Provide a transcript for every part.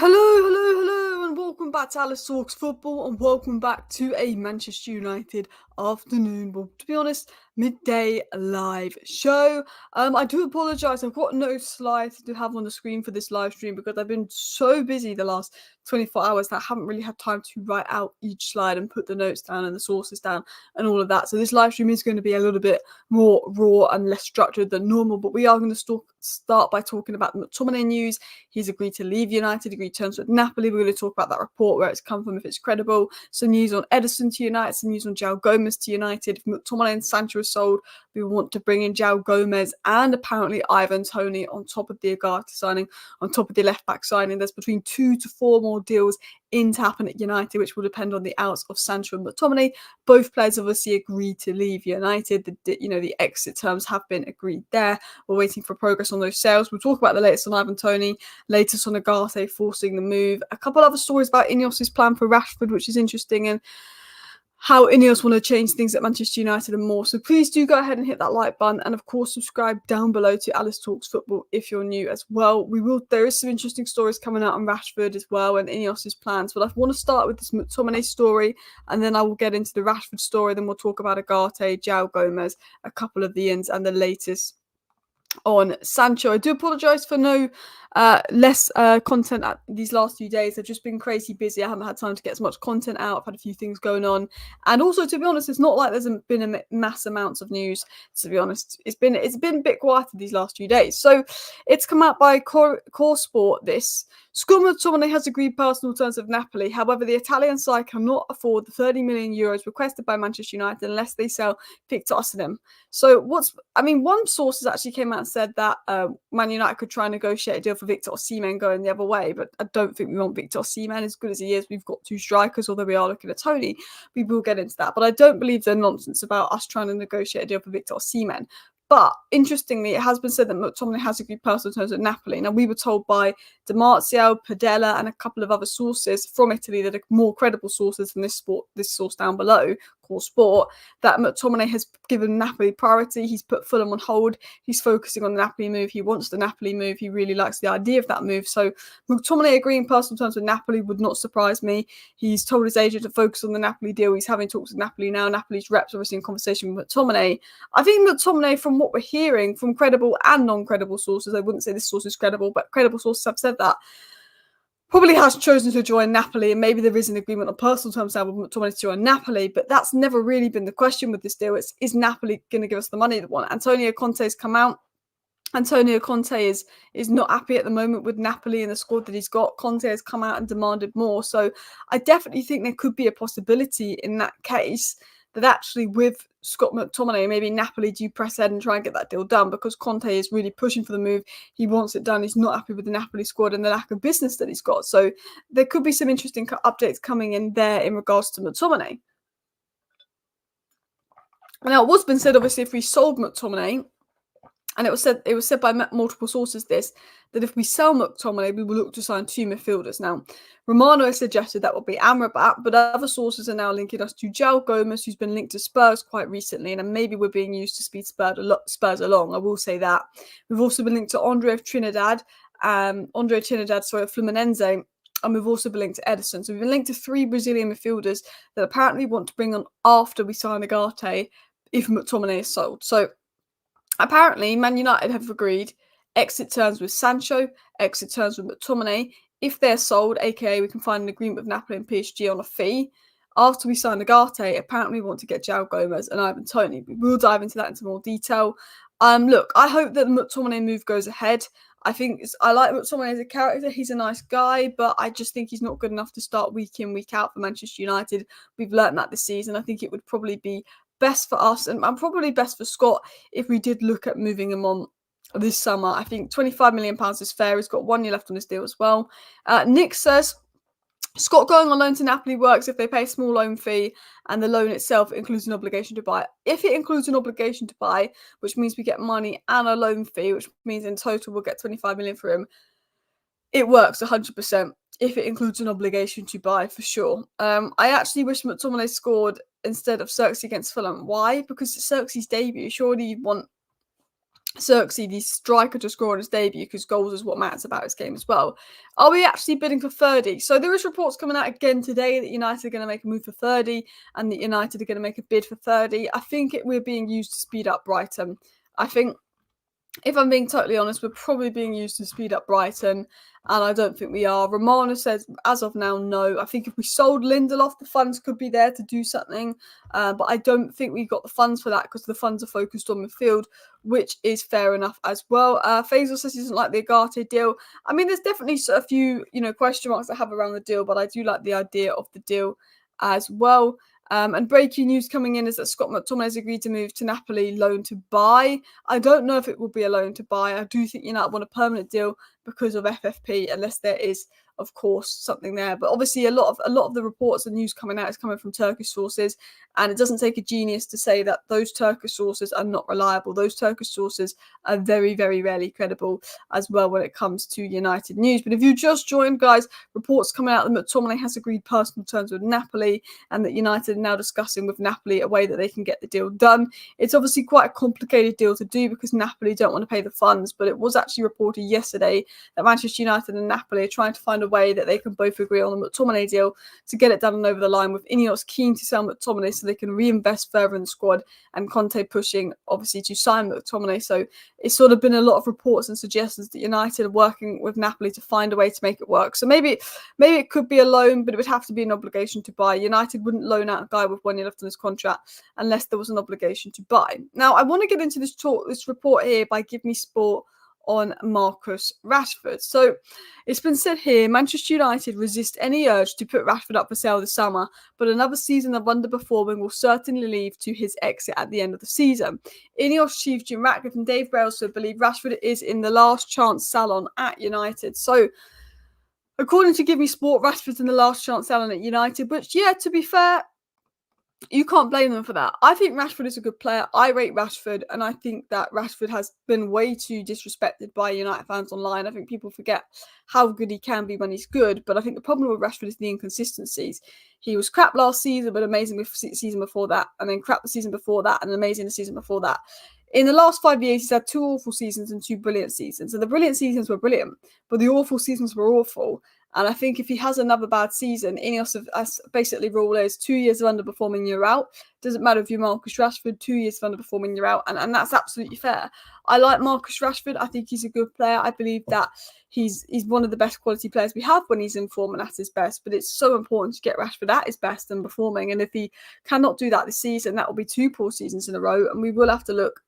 Hello, and welcome back to Alice Talks Football, and welcome back to a Manchester United afternoon, well, to be honest, midday live show. I do apologise, I've got no slides to have on the screen for this live stream because I've been so busy the last 24 hours that I haven't really had time to write out each slide and put the notes down and the sources down and all of that. So this live stream is going to be a little bit more raw and less structured than normal, but we are going to start by talking about the McTominay news. He's agreed to leave United, agreed terms with Napoli. We're going to talk about that report, where it's come from, if it's credible. Some news on Ederson to United, some news on Joao Gomes to United. If McTominay and Sancho are sold, we want to bring in Joao Gomes and apparently Ivan Toney on top of the Ugarte signing, on top of the left-back signing. There's between 2 to 4 more deals in to happen at United, which will depend on the outs of Sancho and McTominay. Both players obviously agreed to leave United. The exit terms have been agreed there. We're waiting for progress on those sales. We'll talk about the latest on Ivan Toney, latest on Ugarte forcing the move. A couple other stories about Ineos's plan for Rashford, which is interesting, and how Ineos want to change things at Manchester United and more. So please do go ahead and hit that like button, and of course subscribe down below to Alice Talks Football if you're new as well. There is some interesting stories coming out on Rashford as well and Ineos's plans, but I want to start with this McTominay story, and then I will get into the Rashford story. Then we'll talk about Ugarte, Joao Gomes, a couple of the ins, and the latest on Sancho. I do apologise for no less content at these last few days. I've just been crazy busy. I haven't had time to get as much content out. I've had a few things going on, and also, to be honest, it's not like there's been a mass amounts of news. To be honest, it's been a bit quieter these last few days. So it's come out by Core Sport. This McTominay has agreed personal terms with Napoli. However, the Italian side cannot afford the 30 million euros requested by Manchester United unless they sell Victor Osimhen. So one source has actually came out and said that Man United could try and negotiate a deal for Victor Osimhen going the other way, but I don't think we want Victor Osimhen. As good as he is, we've got 2 strikers, although we are looking at Toney. We will get into that, but I don't believe the nonsense about us trying to negotiate a deal for Victor Osimhen. But interestingly, it has been said that McTominay has agreed personal terms with Napoli. Now, we were told by Di Padella, and a couple of other sources from Italy that are more credible sources than this source down below, Core Sport, that McTominay has given Napoli priority. He's put Fulham on hold. He's focusing on the Napoli move. He wants the Napoli move. He really likes the idea of that move. So McTominay agreeing personal terms with Napoli would not surprise me. He's told his agent to focus on the Napoli deal. He's having talks with Napoli now. Napoli's reps obviously in conversation with McTominay. I think McTominay, from what we're hearing from credible and non-credible sources, I wouldn't say this source is credible, but credible sources have said that, probably has chosen to join Napoli, and maybe there is an agreement on personal terms now with McTominay to join Napoli, but that's never really been the question with this deal. Is Napoli going to give us the money they want? Antonio Conte's come out. Antonio Conte is not happy at the moment with Napoli and the squad that he's got. Conte has come out and demanded more. So I definitely think there could be a possibility in that case that actually with Scott McTominay, maybe Napoli do press ahead and try and get that deal done, because Conte is really pushing for the move. He wants it done. He's not happy with the Napoli squad and the lack of business that he's got. So there could be some interesting updates coming in there in regards to McTominay. Now, it was been said, obviously, if we sold McTominay, and it was said by multiple sources that if we sell McTominay, we will look to sign 2 midfielders. Now, Romano has suggested that will be Amrabat, but other sources are now linking us to Joao Gomes, who's been linked to Spurs quite recently, and maybe we're being used to speed Spurs along. I will say that. We've also been linked to Andre Trinidad, Fluminense, and we've also been linked to Ederson. So we've been linked to 3 Brazilian midfielders that apparently want to bring on after we sign Ugarte if McTominay is sold. So apparently, Man United have agreed exit terms with Sancho, exit terms with McTominay. If they're sold, aka we can find an agreement with Napoli and PSG on a fee. After we sign Ugarte, apparently we want to get Joao Gomes and Ivan Toney. We will dive into that into more detail. Look, I hope that the McTominay move goes ahead. I like McTominay as a character. He's a nice guy, but I just think he's not good enough to start week in, week out for Manchester United. We've learnt that this season. I think it would probably be best for us and probably best for Scott if we did look at moving him on this summer. I think £25 million is fair. He's got 1 year left on his deal as well. Nick says Scott going on loan to Napoli works if they pay a small loan fee and the loan itself includes an obligation to buy. If it includes an obligation to buy, which means we get money and a loan fee, which means in total we'll get 25 million for him, it works 100%. If it includes an obligation to buy, for sure. I actually wish McTominay scored instead of Xerxes against Fulham. Why? Because it's Xerxes' debut. Surely you'd want Xerxes, the striker, to score on his debut, because goals is what matters about his game as well. Are we actually bidding for 30? So there is reports coming out again today that United are going to make a move for 30 and that United are going to make a bid for 30. I think we're being used to speed up Brighton. I think, if I'm being totally honest, we're probably being used to speed up Brighton, and I don't think we are. Romana says, as of now, no. I think if we sold Lindelof, the funds could be there to do something, but I don't think we got the funds for that because the funds are focused on midfield, which is fair enough as well. Faisal says he doesn't like the Ugarte deal. I mean, there's definitely a few, question marks I have around the deal, but I do like the idea of the deal as well. And breaking news coming in is that Scott McTominay has agreed to move to Napoli, loan to buy. I don't know if it will be a loan to buy. I do think United want a permanent deal because of FFP, unless there is, of course, something there. But obviously, a lot of the reports and news coming out is coming from Turkish sources, and it doesn't take a genius to say that those Turkish sources are not reliable. Those Turkish sources are very, very rarely credible as well when it comes to United news. But if you just joined, guys, reports coming out that McTominay has agreed personal terms with Napoli, and that United are now discussing with Napoli a way that they can get the deal done. It's obviously quite a complicated deal to do because Napoli don't want to pay the funds, but it was actually reported yesterday that Manchester United and Napoli are trying to find a way that they can both agree on the McTominay deal to get it done and over the line, with Ineos keen to sell McTominay so they can reinvest further in the squad, and Conte pushing, obviously, to sign McTominay. So it's sort of been a lot of reports and suggestions that United are working with Napoli to find a way to make it work. So maybe it could be a loan, but it would have to be an obligation to buy. United wouldn't loan out a guy with 1 year left on his contract unless there was an obligation to buy. Now, I want to get into this report here by Give Me Sport on Marcus Rashford. So it's been said here, Manchester United resist any urge to put Rashford up for sale this summer, but another season of underperforming will certainly lead to his exit at the end of the season. Ineos chief Jim Ratcliffe and Dave Brailsford believe Rashford is in the last chance salon at United. So according to Give Me Sport, Rashford's in the last chance salon at United, which, yeah, to be fair, you can't blame them for that. I think Rashford is a good player. I rate Rashford, and I think that Rashford has been way too disrespected by United fans online. I think people forget how good he can be when he's good, but I think the problem with Rashford is the inconsistencies. He was crap last season, but amazing the season before that, and then crap the season before that, and amazing the season before that. In the last 5 years, he's had 2 awful seasons and 2 brilliant seasons. And the brilliant seasons were brilliant, but the awful seasons were awful. And I think if he has another bad season, Ineos basically rule is 2 years of underperforming, you're out. Doesn't matter if you're Marcus Rashford, 2 years of underperforming, you're out. And that's absolutely fair. I like Marcus Rashford. I think he's a good player. I believe that he's one of the best quality players we have when he's in form and at his best. But it's so important to get Rashford at his best and performing. And if he cannot do that this season, that will be 2 poor seasons in a row. And we will have to look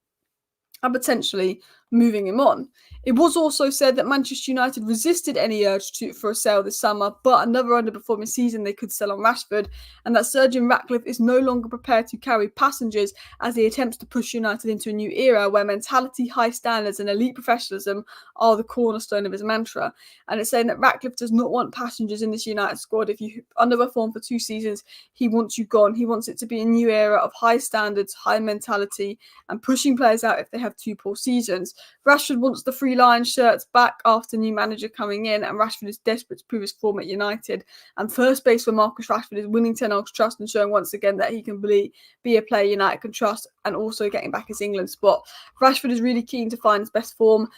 and potentially moving him on. It was also said that Manchester United resisted any urge for a sale this summer, but another underperforming season they could sell on Rashford, and that Sir Jim Ratcliffe is no longer prepared to carry passengers as he attempts to push United into a new era where mentality, high standards and elite professionalism are the cornerstone of his mantra. And it's saying that Ratcliffe does not want passengers in this United squad. If you underperform for 2 seasons, he wants you gone. He wants it to be a new era of high standards, high mentality, and pushing players out if they have 2 poor seasons. Rashford wants the 3 Lions shirts back after new manager coming in, and Rashford is desperate to prove his form at United. And first base for Marcus Rashford is winning Ten Hag's trust and showing once again that he can be a player United can trust, and also getting back his England spot. Rashford is really keen to find his best form.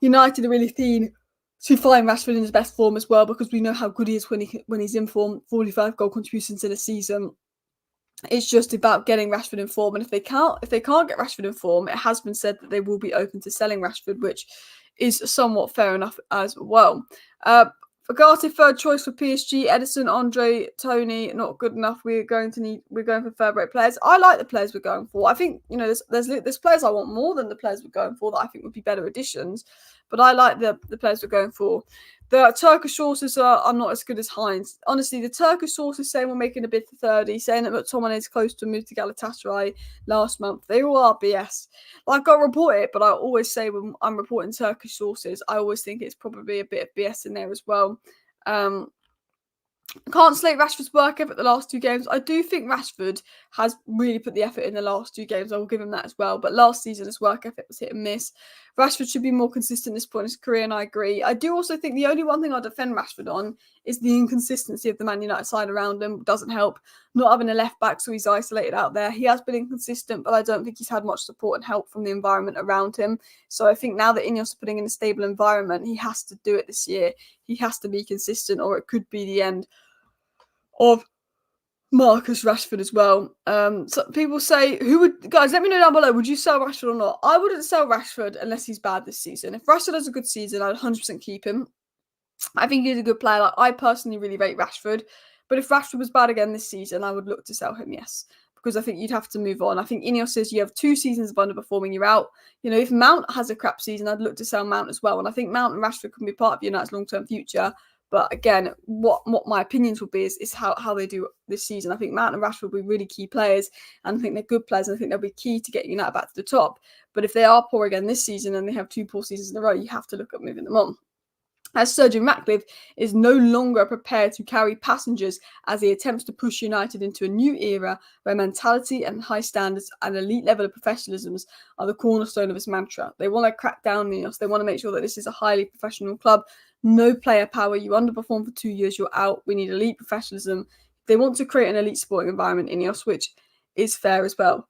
United are really keen to find Rashford in his best form as well, because we know how good he is when he's in form. 45 goal contributions in a season. It's just about getting Rashford in form, and if they can't get Rashford in form, it has been said that they will be open to selling Rashford, which is somewhat fair enough as well. Ugarte, third choice for PSG. Edison, Andre, Toney, not good enough. We're going for third rate players. I like the players we're going for. I think there's players I want more than the players we're going for that I think would be better additions, but I like the players we're going for. The Turkish sources are not as good as Heinz. Honestly, the Turkish sources saying we're making a bid for 30, saying that McTominay is close to a move to Galatasaray last month. They all are BS. Like, I report it, but I always say when I'm reporting Turkish sources, I always think it's probably a bit of BS in there as well. Can't slate Rashford's work effort the last 2 games. I do think Rashford has really put the effort in the last 2 games. I will give him that as well. But last season, his work effort was hit and miss. Rashford should be more consistent at this point in his career, and I agree. I do also think the only one thing I defend Rashford on is the inconsistency of the Man United side around him. Doesn't help. Not having a left back, so he's isolated out there. He has been inconsistent, but I don't think he's had much support and help from the environment around him. So I think now that Ineos is putting in a stable environment, he has to do it this year. He has to be consistent, or it could be the end of Marcus Rashford as well. So people say, guys, let me know down below, would you sell Rashford or not? I wouldn't sell Rashford unless he's bad this season. If Rashford has a good season, I'd 100% keep him. I think he's a good player. Like, I personally really rate Rashford. But if Rashford was bad again this season, I would look to sell him, yes. Because I think you'd have to move on. I think Ineos says you have 2 seasons of underperforming, you're out. You know, if Mount has a crap season, I'd look to sell Mount as well. And I think Mount and Rashford can be part of United's long-term future. But again, what my opinions would be is how they do this season. I think Mount and Rashford will be really key players. And I think they're good players. And I think they'll be key to get United back to the top. But if they are poor again this season and they have 2 poor seasons in a row, you have to look at moving them on. As Sergeant Ratcliffe is no longer prepared to carry passengers as he attempts to push United into a new era where mentality and high standards and elite level of professionalism are the cornerstone of his mantra. They want to crack down on Ineos. They want to make sure that this is a highly professional club. No player power. You underperform for 2 years, you're out. We need elite professionalism. They want to create an elite sporting environment in Ineos, which is fair as well.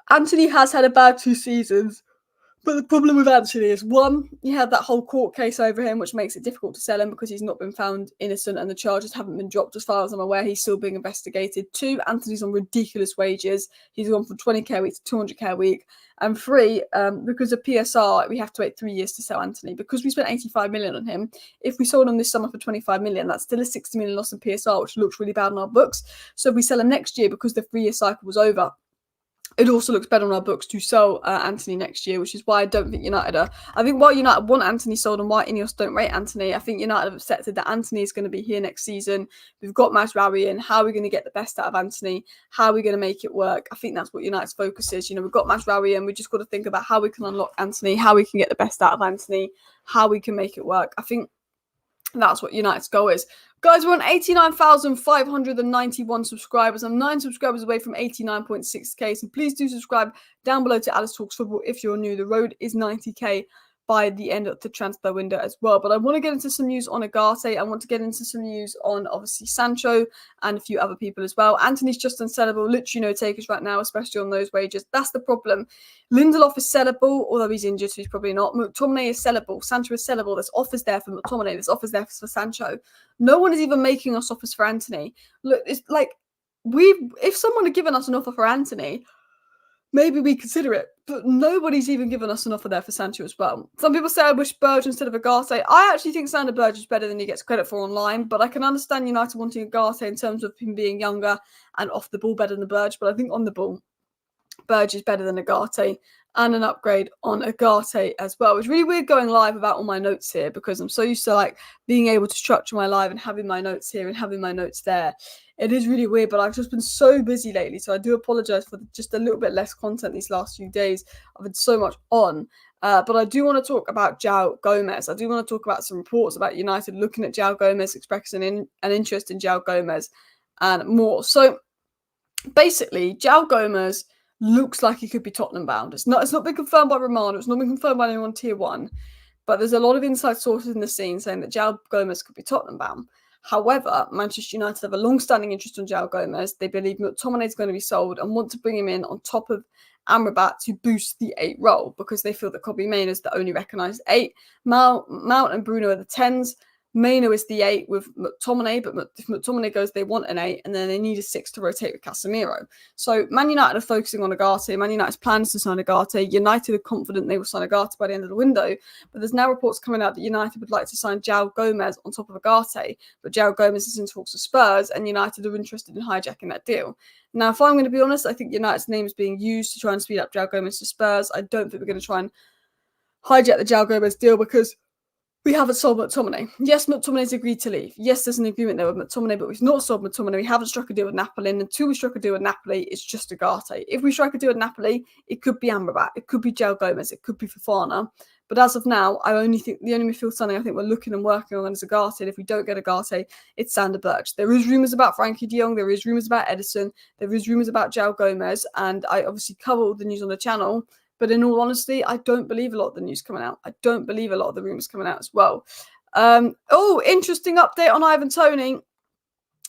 Antony has had a bad 2 seasons. But the problem with Antony is, 1, you have that whole court case over him, which makes it difficult to sell him because he's not been found innocent and the charges haven't been dropped as far as I'm aware. He's still being investigated. 2, Antony's on ridiculous wages. He's gone from 20k a week to 200k a week. And 3, because of PSR, we have to wait 3 years to sell Antony. Because we spent 85 million on him, if we sold him this summer for 25 million, that's still a 60 million loss in PSR, which looks really bad on our books. So if we sell him next year because the 3-year cycle was over, it also looks better on our books to sell Antony next year, which is why I don't think United are. I think why United want Antony sold and why Ineos don't rate Antony, I think United have accepted that Antony is going to be here next season. We've got Mazraoui in. How are we going to get the best out of Antony? How are we going to make it work? I think that's what United's focus is. You know, we've got Mazraoui in. We just got to think about how we can unlock Antony, how we can get the best out of Antony, how we can make it work. I think that's what United's goal is. Guys, we're on 89,591 subscribers. I'm 9 subscribers away from 89.6k. So please do subscribe down below to Alice Talks Football if you're new. The road is 90k by the end of the transfer window as well. But I want to get into some news on Ugarte. I want to get into some news on, obviously, Sancho and a few other people as well. Antony's just unsellable. Literally no takers right now, especially on those wages. That's the problem. Lindelof is sellable, although he's injured, so he's probably not. McTominay is sellable. Sancho is sellable. There's offers there for McTominay. There's offers there for Sancho. No one is even making us offers for Antony. Look, it's like, if someone had given us an offer for Antony, maybe we consider it, but nobody's even given us an offer there for Sancho as well. Some people say I wish Burge instead of Ugarte. I actually think Sander Burge is better than he gets credit for online, but I can understand United wanting Ugarte in terms of him being younger and off the ball better than Burge, but I think on the ball, Burge is better than Ugarte, and an upgrade on Ugarte as well. It's really weird going live without all my notes here because I'm so used to like being able to structure my live and having my notes here and having my notes there. It is really weird, but I've just been so busy lately, so I do apologise for just a little bit less content these last few days. I've had so much on, but I do want to talk about Joao Gomes. I do want to talk about some reports about United looking at Joao Gomes, expressing an interest in Joao Gomes and more. So basically, Joao Gomes looks like he could be Tottenham bound. It's not been confirmed by Romano. It's not been confirmed by anyone tier 1, but there's a lot of inside sources in the scene saying that Joao Gomes could be Tottenham bound. However, Manchester United have a long-standing interest in Joao Gomes. They believe McTominay is going to be sold and want to bring him in on top of Amrabat to boost the 8 role because they feel that Kobbie Mainoo is the only recognised 8. Mount and Bruno are the 10s. Mainoo is the 8 with McTominay, but if McTominay goes, they want an 8, and then they need a 6 to rotate with Casemiro. So Man United are focusing on Ugarte. Man United's plans to sign Ugarte. United are confident they will sign Ugarte by the end of the window, but there's now reports coming out that United would like to sign Joao Gomes on top of Ugarte, but Joao Gomes is in talks with Spurs, and United are interested in hijacking that deal. Now, if I'm going to be honest, I think United's name is being used to try and speed up Joao Gomes to Spurs. I don't think we're going to try and hijack the Joao Gomes deal because we haven't sold McTominay. Yes, McTominay's agreed to leave. Yes, there's an agreement there with McTominay, but we've not sold McTominay. We haven't struck a deal with Napoli. And until we struck a deal with Napoli, it's just Ugarte. If we strike a deal with Napoli, it could be Amrabat. It could be Joao Gomes. It could be Fofana. But as of now, I only think the only midfield signing I think we're looking and working on is Ugarte. And if we don't get Ugarte, it's Sander Berge. There is rumours about Frankie de Jong. There is rumours about Edison. There is rumours about Joao Gomes. And I obviously cover all the news on the channel. But in all honesty, I don't believe a lot of the news coming out. I don't believe a lot of the rumours coming out as well. Oh, interesting update on Ivan Toney.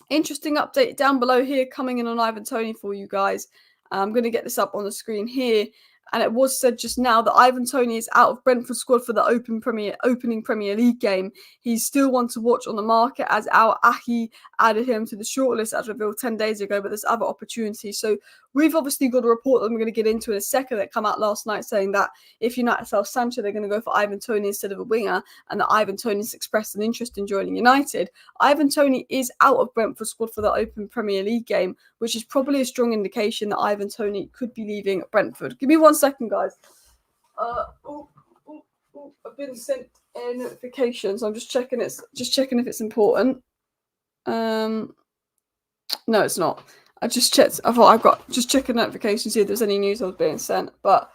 Interesting update down below here coming in on Ivan Toney for you guys. I'm going to get this up on the screen here. And it was said just now that Ivan Toney is out of Brentford squad for the opening Premier League game. He's still one to watch on the market, as Al Ahi added him to the shortlist as revealed 10 days ago, but there's other opportunities. So we've obviously got a report that we're going to get into in a second that came out last night saying that if United sell Sancho, they're going to go for Ivan Toney instead of a winger, and that Ivan Toney's expressed an interest in joining United. Ivan Toney is out of Brentford squad for the open Premier League game, which is probably a strong indication that Ivan Toney could be leaving Brentford. Give me 1 second, guys. I've been sent a notification, so I'm just checking if it's important. No, it's not. I just checked. I thought I've got just checking notifications, see if there's any news I was being sent. But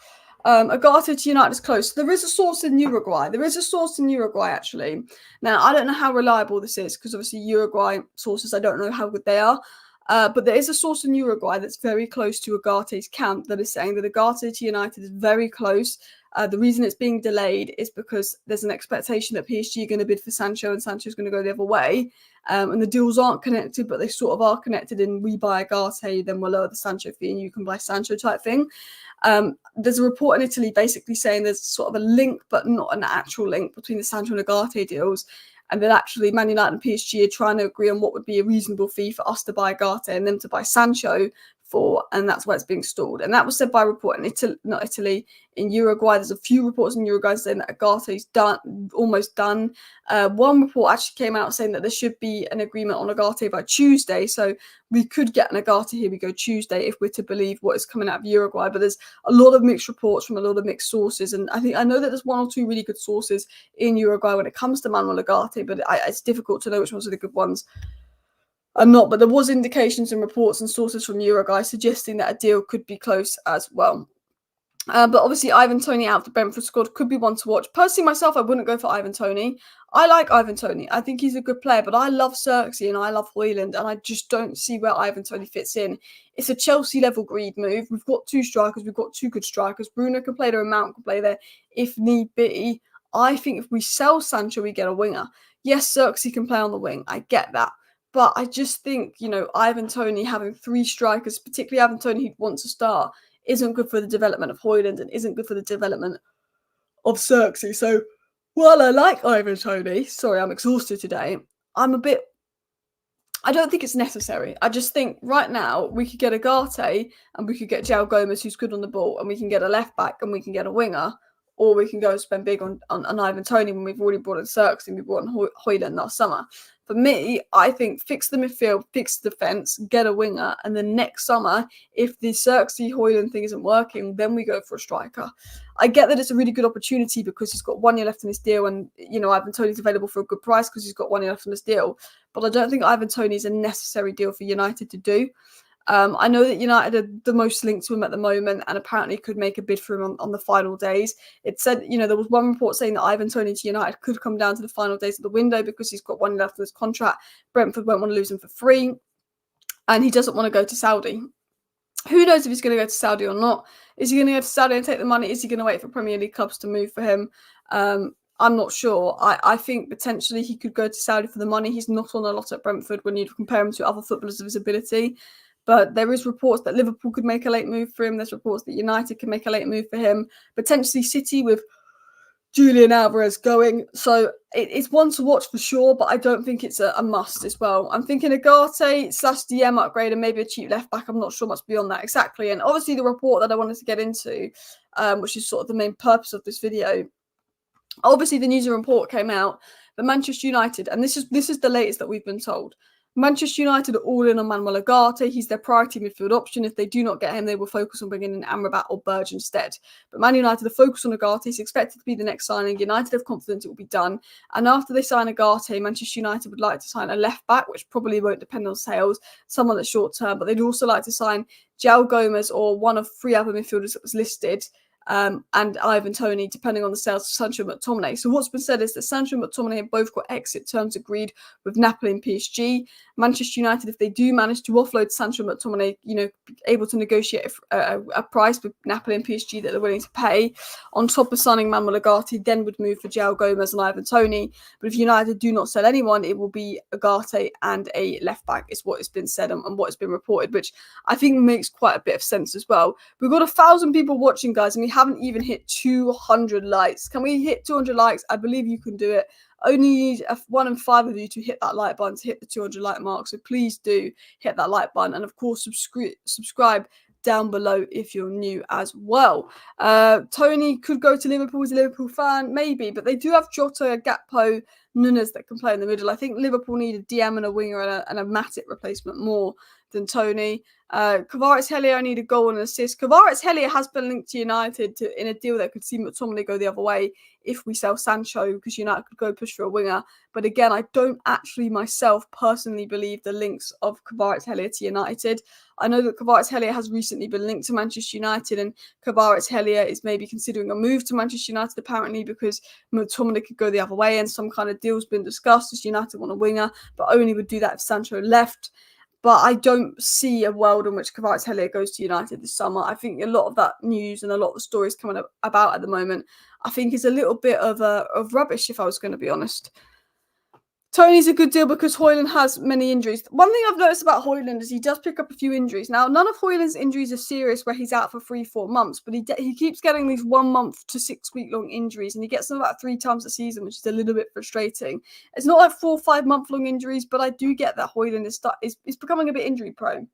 Ugarte to United is close. There is a source in Uruguay. Actually. Now, I don't know how reliable this is because obviously Uruguay sources, I don't know how good they are. But there is a source in Uruguay that's very close to Ugarte's camp that is saying that Ugarte to United is very close. The reason it's being delayed is because there's an expectation that PSG are going to bid for Sancho and Sancho's going to go the other way. And the deals aren't connected, but they sort of are connected in we buy Ugarte, then we'll lower the Sancho fee and you can buy Sancho type thing. There's a report in Italy basically saying there's sort of a link, but not an actual link between the Sancho and Ugarte deals. And that actually Man United and PSG are trying to agree on what would be a reasonable fee for us to buy Ugarte and them to buy Sancho for, and that's why it's being stalled. And that was said by a report in Italy, in Uruguay. There's a few reports in Uruguay saying that Ugarte's almost done. One report actually came out saying that there should be an agreement on Ugarte by Tuesday. So we could get an Ugarte, here we go, Tuesday, if we're to believe what is coming out of Uruguay. But there's a lot of mixed reports from a lot of mixed sources. And I know that there's one or two really good sources in Uruguay when it comes to Manuel Ugarte, but it's difficult to know which ones are the good ones. Not, but there was indications and reports and sources from Uruguay suggesting that a deal could be close as well. But obviously, Ivan Toney out of the Brentford squad could be one to watch. Personally, myself, I wouldn't go for Ivan Toney. I like Ivan Toney. I think he's a good player, but I love Xerxes and I love Højlund, and I just don't see where Ivan Toney fits in. It's a Chelsea-level greed move. We've got two strikers. We've got two good strikers. Bruno can play there and Mount can play there if need be. I think if we sell Sancho, we get a winger. Yes, Xerxes can play on the wing. I get that. But I just think, Ivan Toney having three strikers, particularly Ivan Toney who'd want to start, isn't good for the development of Højlund and isn't good for the development of Xerxes. So while I like Ivan Toney, sorry, I'm exhausted today, I don't think it's necessary. I just think right now we could get Ugarte and we could get Joao Gomes, who's good on the ball, and we can get a left back and we can get a winger, or we can go and spend big on Ivan Toney when we've already brought in Xerxes and we brought in Højlund last summer. For me, I think fix the midfield, fix the defence, get a winger, and then next summer, if the Xerxes Højlund thing isn't working, then we go for a striker. I get that it's a really good opportunity because he's got 1 year left in his deal, and Ivan Toney's available for a good price because he's got 1 year left in his deal. But I don't think Ivan Toney is a necessary deal for United to do. I know that United are the most linked to him at the moment and apparently could make a bid for him on the final days. It said, there was one report saying that Ivan Toney to United could come down to the final days of the window because he's got 1 year left in his contract. Brentford won't want to lose him for free, and he doesn't want to go to Saudi. Who knows if he's going to go to Saudi or not? Is he going to go to Saudi and take the money? Is he going to wait for Premier League clubs to move for him? I'm not sure. I think potentially he could go to Saudi for the money. He's not on a lot at Brentford when you compare him to other footballers of his ability. But there is reports that Liverpool could make a late move for him. There's reports that United can make a late move for him. Potentially City with Julian Alvarez going. So it's one to watch for sure, but I don't think it's a must as well. I'm thinking Ugarte/DM upgrade and maybe a cheap left back. I'm not sure much beyond that exactly. And obviously the report that I wanted to get into, which is sort of the main purpose of this video. Obviously the news and report came out that Manchester United, and this is the latest that we've been told, Manchester United are all in on Manuel Ugarte. He's their priority midfield option. If they do not get him, they will focus on bringing in Amrabat or Burge instead. But Man United are focused on Ugarte. He's expected to be the next signing. United have confidence it will be done. And after they sign Ugarte, Manchester United would like to sign a left back, which probably won't depend on sales, someone that's short term. But they'd also like to sign Joao Gomes or one of 3 other midfielders that was listed. and Ivan Toney, depending on the sales of Sancho and McTominay. So what's been said is that Sancho and McTominay have both got exit terms agreed with Napoli and PSG. Manchester United, if they do manage to offload Sancho and McTominay, able to negotiate a price with Napoli and PSG that they're willing to pay, on top of signing Manuel Ugarte, then would move for Joao Gomes and Ivan Toney. But if United do not sell anyone, it will be Ugarte and a left back, is what has been said and what has been reported, which I think makes quite a bit of sense as well. We've got 1,000 people watching, guys, and we haven't even hit 200 likes. Can we hit 200 likes? I believe you can do it. Only need 1 in 5 of you to hit that like button to hit the 200 like mark. So please do hit that like button, and of course subscribe down below if you're new as well. Tony could go to Liverpool as a Liverpool fan, maybe, but they do have Jota, Gakpo, Nunes that can play in the middle. I think Liverpool need a DM and a winger and a Matic replacement more than Tony. Kvaratskhelia need a goal and an assist. Kvaratskhelia has been linked to United in a deal that could see McTominay go the other way if we sell Sancho, because United could go push for a winger. But again, I don't actually myself personally believe the links of Kvaratskhelia to United. I know that Kvaratskhelia has recently been linked to Manchester United, and Kvaratskhelia is maybe considering a move to Manchester United apparently because McTominay could go the other way, and some kind of deal's been discussed as United want a winger, but only would do that if Sancho left. But I don't see a world in which Kvaratskhelia goes to United this summer. I think a lot of that news and a lot of the stories coming about at the moment, I think is a little bit of rubbish, if I was going to be honest. Tony's a good deal because Højlund has many injuries. One thing I've noticed about Højlund is he does pick up a few injuries. Now, none of Højlund's injuries are serious where he's out for 3-4 months, but he keeps getting these 1 month to 6 week long injuries, and he gets them about 3 times a season, which is a little bit frustrating. It's not like 4 or 5 month long injuries, but I do get that Højlund is becoming a bit injury prone.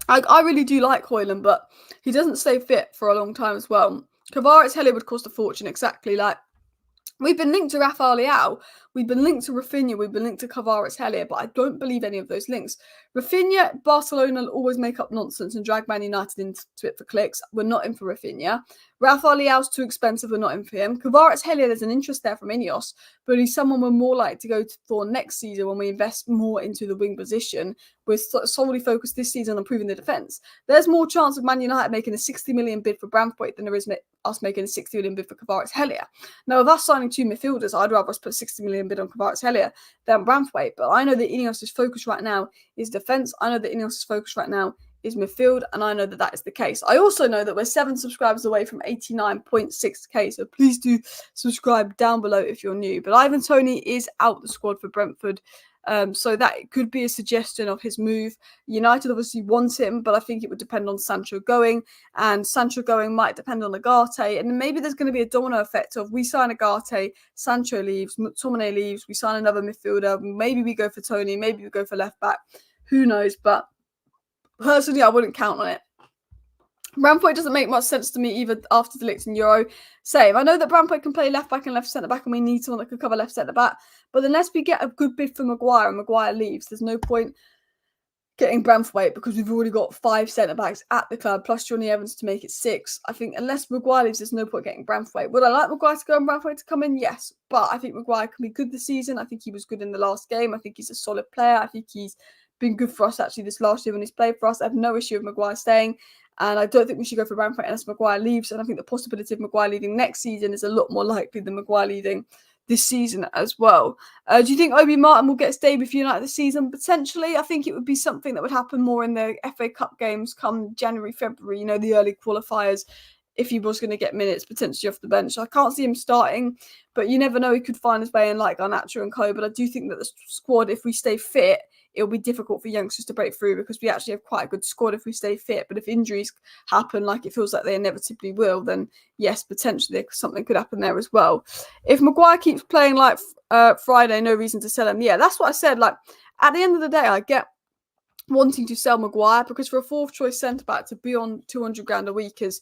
I really do like Højlund, but he doesn't stay fit for a long time as well. Kvaratskhelia would cost a fortune, exactly like. We've been linked to Rafael Leao, we've been linked to Rafinha, we've been linked to Kvaratskhelia, but I don't believe any of those links. Rafinha, Barcelona always make up nonsense and drag Man United into it for clicks. We're not in for Rafinha. Rafael Leao's too expensive, we're not in for him. Kvaratskhelia, there's an interest there from Ineos, but he's someone we're more likely to go for next season when we invest more into the wing position. We're solely focused this season on improving the defence. There's more chance of Man United making a 60 million bid for Braithwaite than there is us making a 60 million bid for Kvaratskhelia. Now, with us signing 2 midfielders, I'd rather us put 60 million bid on Kvaratskhelia than Braithwaite, but I know that Ineos' focus right now is defence. I know that Ineos' focus right now is midfield, and I know that that is the case. I also know that we're 7 subscribers away from 89.6k, so please do subscribe down below if you're new. But Ivan Toney is out the squad for Brentford, so that could be a suggestion of his move. United obviously want him, but I think it would depend on Sancho going, and Sancho going might depend on Ugarte, and maybe there's going to be a domino effect of we sign Ugarte, Sancho leaves, McTominay leaves, we sign another midfielder, maybe we go for Toney, maybe we go for left back, who knows, but personally, I wouldn't count on it. Braithwaite doesn't make much sense to me either after De Ligt and Euro. Same. I know that Braithwaite can play left back and left centre back, and we need someone that can cover left centre back. But unless we get a good bid for Maguire and Maguire leaves, there's no point getting Braithwaite because we've already got 5 centre backs at the club, plus Johnny Evans to make it 6. I think unless Maguire leaves, there's no point getting Braithwaite. Would I like Maguire to go and Braithwaite to come in? Yes. But I think Maguire can be good this season. I think he was good in the last game. I think he's a solid player. I think he's been good for us actually this last year when he's played for us. I have no issue with Maguire staying, and I don't think we should go for Braithwaite unless Maguire leaves, and I think the possibility of Maguire leaving next season is a lot more likely than Maguire leaving this season as well. Do you think Obi Martin will get stayed with United this season? Potentially. I think it would be something that would happen more in the FA Cup games come January, February, the early qualifiers, if he was going to get minutes potentially off the bench. I can't see him starting, but you never know, he could find his way in like Garnacho and co. But I do think that the squad, if we stay fit, it'll be difficult for youngsters to break through because we actually have quite a good squad if we stay fit. But if injuries happen, like it feels like they inevitably will, then yes, potentially something could happen there as well. If Maguire keeps playing like Friday, no reason to sell him. Yeah, that's what I said. Like at the end of the day, I get wanting to sell Maguire because for a 4th choice centre back to be on 200 grand a week is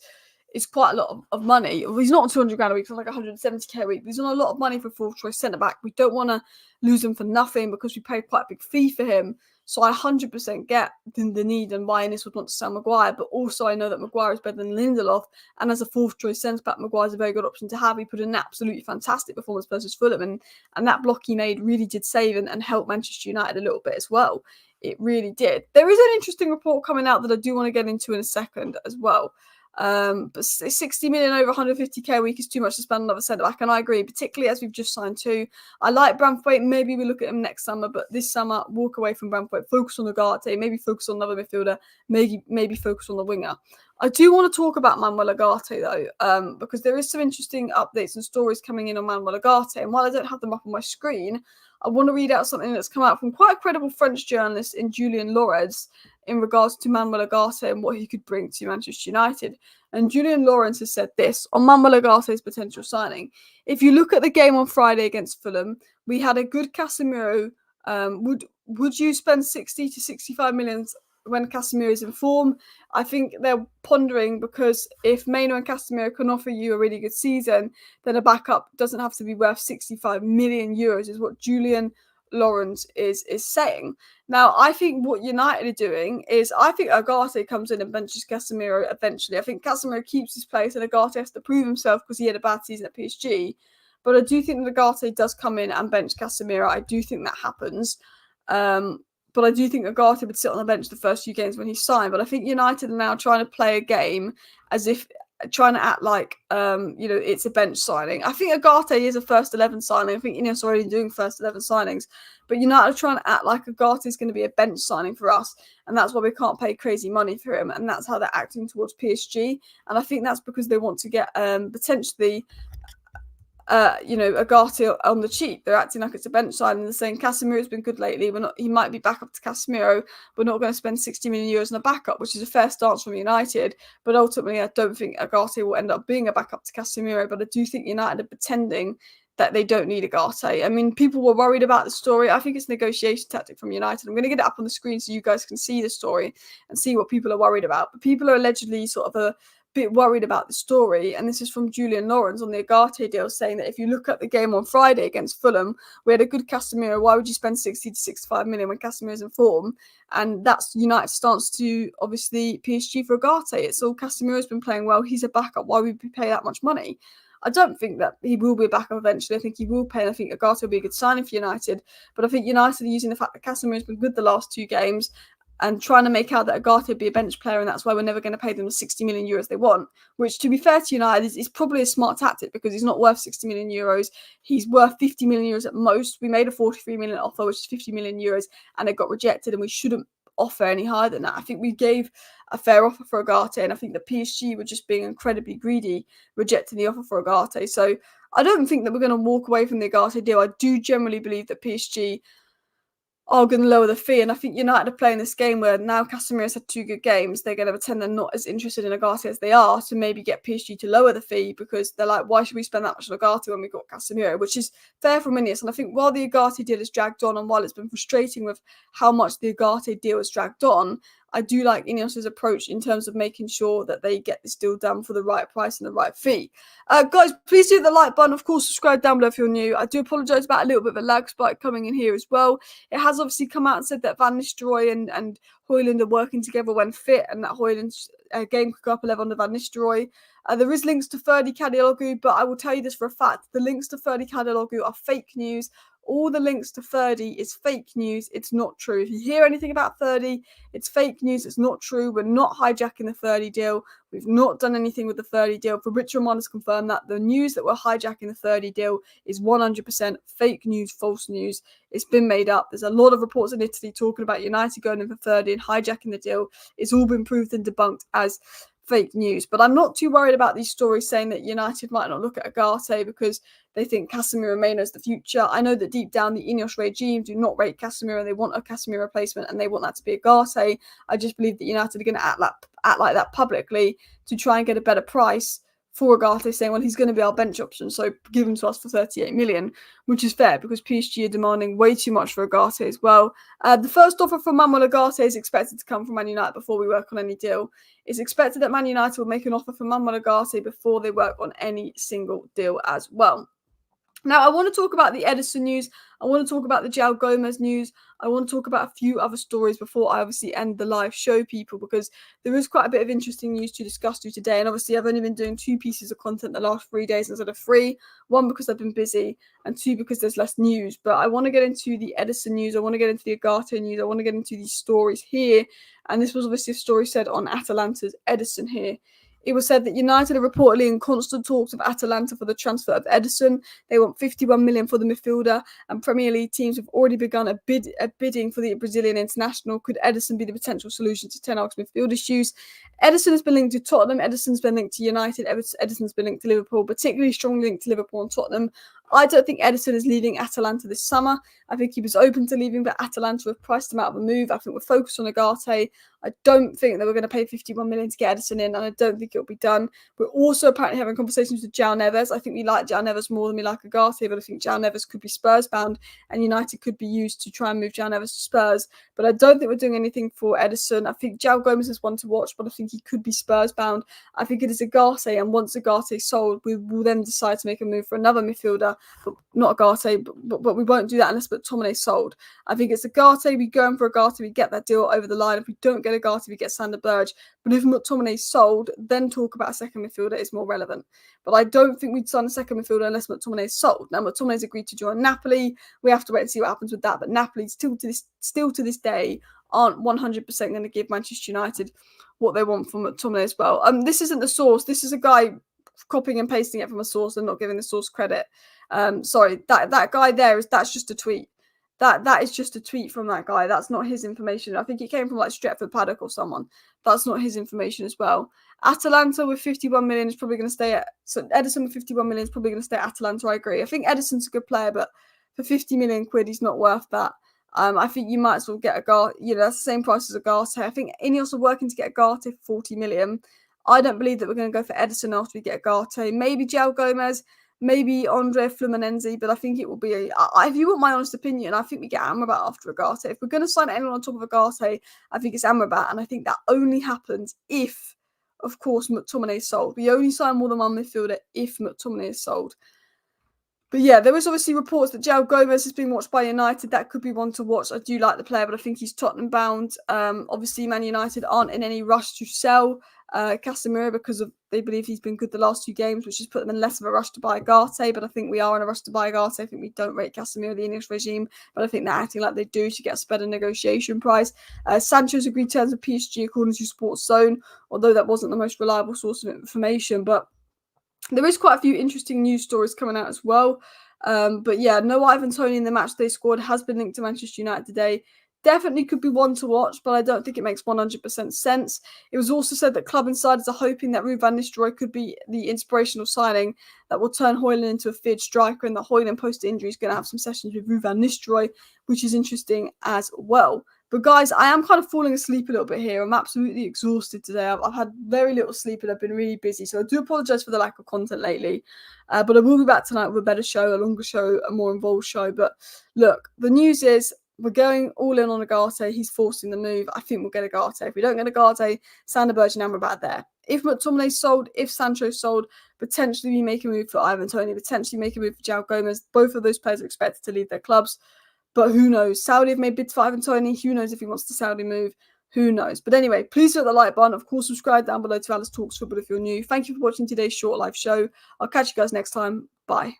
quite a lot of money. He's not on 200 grand a week, it's like 170k a week. He's on a lot of money for a 4th choice centre back. We don't want to lose him for nothing because we paid quite a big fee for him. So I 100% get the need and why Innes would want to sell Maguire, but also I know that Maguire is better than Lindelof, and as a 4th choice centre back, Maguire is a very good option to have. He put in an absolutely fantastic performance versus Fulham, and that block he made really did save and help Manchester United a little bit as well It really did. There is an interesting report coming out that I do want to get into in a second as well. But 60 million over 150k a week is too much to spend on another centre back, and I agree, particularly as we've just signed two. I like Braithwaite. Maybe we look at him next summer, but this summer, walk away from Braithwaite, focus on Ugarte, maybe focus on another midfielder, maybe focus on the winger. I do want to talk about Manuel Ugarte though, because there is some interesting updates and stories coming in on Manuel Ugarte, and while I don't have them up on my screen, I want to read out something that's come out from quite a credible French journalist in Julien Laurens in regards to Manuel Ugarte and what he could bring to Manchester United. And Julien Laurens has said this on Manuel Ugarte's potential signing. If you look at the game on Friday against Fulham, we had a good Casemiro. Would you spend 60 to 65 million when Casemiro is in form? I think they're pondering, because if Maino and Casemiro can offer you a really good season, then a backup doesn't have to be worth 65 million euros, is what Julien Laurens is saying. Now, I think what United are doing is, I think Ugarte comes in and benches Casemiro eventually. I think Casemiro keeps his place and Ugarte has to prove himself because he had a bad season at PSG. But I do think that Ugarte does come in and bench Casemiro. I do think that happens. But I do think Ugarte would sit on the bench the first few games when he's signed. But I think United are now trying to play a game as if trying to act like, it's a bench signing. I think Ugarte is a first 11 signing. I think Ineos already doing first 11 signings. But United are trying to act like Ugarte is going to be a bench signing for us. And that's why we can't pay crazy money for him. And that's how they're acting towards PSG. And I think that's because they want to get potentially Ugarte on the cheap. They're acting like it's a bench signing. They're saying Casemiro's been good lately. He might be back up to Casemiro. We're not going to spend 60 million euros on a backup, which is a fair stance from United. But ultimately, I don't think Ugarte will end up being a backup to Casemiro. But I do think United are pretending that they don't need Ugarte. I mean, people were worried about the story. I think it's a negotiation tactic from United. I'm going to get it up on the screen so you guys can see the story and see what people are worried about. But people are allegedly sort of a bit worried about the story, and this is from Julien Laurens on the Ugarte deal, saying that if you look at the game on Friday against Fulham, we had a good Casemiro. Why would you spend 60 to 65 million when Casemiro's in form? And that's United's stance to, obviously, PSG for Ugarte. It's all Casemiro's been playing well. He's a backup. Why would we pay that much money? I don't think that he will be a backup eventually. I think he will pay, and I think Ugarte will be a good signing for United. But I think United are using the fact that Casemiro's been good the last two games and trying to make out that Ugarte would be a bench player, and that's why we're never going to pay them the 60 million euros they want, which, to be fair to United, is probably a smart tactic, because he's not worth 60 million euros. He's worth 50 million euros at most. We made a 43 million offer, which is 50 million euros, and it got rejected, and we shouldn't offer any higher than that. I think we gave a fair offer for Ugarte, and I think the PSG were just being incredibly greedy, rejecting the offer for Ugarte. So I don't think that we're going to walk away from the Ugarte deal. I do generally believe that PSG are going to lower the fee, and I think United are playing this game where now Casemiro's had two good games. They're going to pretend they're not as interested in Ugarte as they are, to maybe get PSG to lower the fee, because they're like, why should we spend that much on Ugarte when we got Casemiro? Which is fair from Ineos. And I think while the Ugarte deal is dragged on, and while it's been frustrating with how much the Ugarte deal is dragged on, I do like Ineos' approach in terms of making sure that they get this deal done for the right price and the right fee. Guys, please do hit the like button. Of course, subscribe down below if you're new. I do apologise about a little bit of a lag spike coming in here as well. It has obviously come out and said that Van Nistelrooy and Højlund are working together when fit, and that Højlund's game could go up a level under Van Nistelrooy. There is links to Ferdi Kadioglu, but I will tell you this for a fact. The links to Ferdi Kadioglu are fake news. All the links to Ferdi is fake news. It's not true. If you hear anything about Ferdi, it's fake news. It's not true. We're not hijacking the Ferdi deal. We've not done anything with the Ferdi deal. Fabrizio Romano has confirmed that the news that we're hijacking the Ferdi deal is 100% fake news, false news. It's been made up. There's a lot of reports in Italy talking about United going in for Ferdi and hijacking the deal. It's all been proved and debunked as fake news. But I'm not too worried about these stories saying that United might not look at Ugarte because they think Casemiro Maino is the future. I know that deep down the Ineos regime do not rate Casemiro. They want a Casemiro replacement, and they want that to be Ugarte. I just believe that United are going to act like that publicly to try and get a better price for Ugarte, saying, well, he's going to be our bench option, so give him to us for 38 million, which is fair because PSG are demanding way too much for Ugarte as well. The first offer from Manuel Ugarte is expected to come from Man United before we work on any deal. It's expected that Man United will make an offer for Manuel Ugarte before they work on any single deal as well. Now, I want to talk about the Edison news. I want to talk about the Joao Gomes news. I want to talk about a few other stories before I obviously end the live show, people, because there is quite a bit of interesting news to discuss today. And obviously, I've only been doing 2 pieces of content the last 3 days instead of 3. One, because I've been busy, and 2, because there's less news. But I want to get into the Edison news. I want to get into the Ugarte news. I want to get into these stories here. And this was obviously a story said on Atalanta's Edison here. It was said that United are reportedly in constant talks with Atalanta for the transfer of Edison. They want 51 million for the midfielder, and Premier League teams have already begun a bidding for the Brazilian international. Could Edison be the potential solution to Ten Hag's midfield issues? Edison has been linked to Tottenham. Edison's been linked to United. Edison's been linked to Liverpool, particularly strongly linked to Liverpool and Tottenham. I don't think Edison is leaving Atalanta this summer. I think he was open to leaving, but Atalanta have priced him out of a move. I think we're focused on Ugarte. I don't think that we're going to pay 51 million to get Edison in, and I don't think it'll be done. We're also apparently having conversations with Joao Neves. I think we like Joao Neves more than we like Ugarte, but I think Joao Neves could be Spurs bound, and United could be used to try and move Joao Neves to Spurs. But I don't think we're doing anything for Edison. I think Joao Gomes is one to watch, but I think he could be Spurs bound. I think it is Ugarte, and once Ugarte is sold, we will then decide to make a move for another midfielder, but not Ugarte, but we won't do that unless McTominay is sold. I think it's Ugarte, we go in for Ugarte, we get that deal over the line. If we don't get Ugarte, we get Sander Berge. But if McTominay is sold, then talk about a second midfielder is more relevant. But I don't think we'd sign a second midfielder unless McTominay is sold. Now, McTominay's agreed to join Napoli. We have to wait and see what happens with that. But Napoli, still to this day, aren't 100% going to give Manchester United what they want from McTominay as well. This isn't the source. This is a guy copying and pasting it from a source and not giving the source credit. Sorry, that guy that's just a tweet. That is just a tweet from that guy. That's not his information. I think it came from like Stretford Paddock or someone. That's not his information as well. Atalanta with 51 million is probably going to stay at. So Edison with 51 million is probably going to stay at Atalanta. I agree. I think Edison's a good player, but for 50 million quid, he's not worth that. I think you might as well get Ugarte. That's the same price as Ugarte. I think Ineos are working to get Ugarte for 40 million. I don't believe that we're going to go for Edison after we get Ugarte. Maybe Joao Gomes. Maybe Andre Fluminense, but I think it will be if you want my honest opinion, I think we get Amrabat after Ugarte. If we're going to sign anyone on top of Ugarte, I think it's Amrabat, and I think that only happens if, of course, McTominay is sold. We only sign more than one midfielder if McTominay is sold. But yeah, there was obviously reports that Joao Gomes is being watched by United. That could be one to watch. I do like the player, but I think he's Tottenham bound. Obviously, Man United aren't in any rush to sell Casemiro because they believe he's been good the last 2 games, which has put them in less of a rush to buy Ugarte. But I think we are in a rush to buy Ugarte. I think we don't rate Casemiro the English regime, but I think they're acting like they do to get us a better negotiation price. Sancho's agreed terms with PSG according to Sports Zone, although that wasn't the most reliable source of information. But there is quite a few interesting news stories coming out as well. But yeah, no Ivan Toney in the matchday squad has been linked to Manchester United today. Definitely could be one to watch, but I don't think it makes 100% sense. It was also said that club insiders are hoping that Ruud van Nistelrooy could be the inspirational signing that will turn Højlund into a feared striker, and that Højlund post-injury is going to have some sessions with Ruud van Nistelrooy, which is interesting as well. But guys, I am kind of falling asleep a little bit here. I'm absolutely exhausted today. I've had very little sleep and I've been really busy. So I do apologise for the lack of content lately. But I will be back tonight with a better show, a longer show, a more involved show. But look, the news is we're going all in on Ugarte. He's forcing the move. I think we'll get Ugarte. If we don't get Ugarte, Sander Berge and Amrabat there. If McTominay's sold, if Sancho's sold, potentially we make a move for Ivan Toney, potentially make a move for Joao Gomes. Both of those players are expected to leave their clubs. But who knows? Saudi have made bids for Ivan Toney. Who knows if he wants to Saudi move? Who knows? But anyway, please hit the like button. Of course, subscribe down below to Alice Talks Football if you're new. Thank you for watching today's short live show. I'll catch you guys next time. Bye.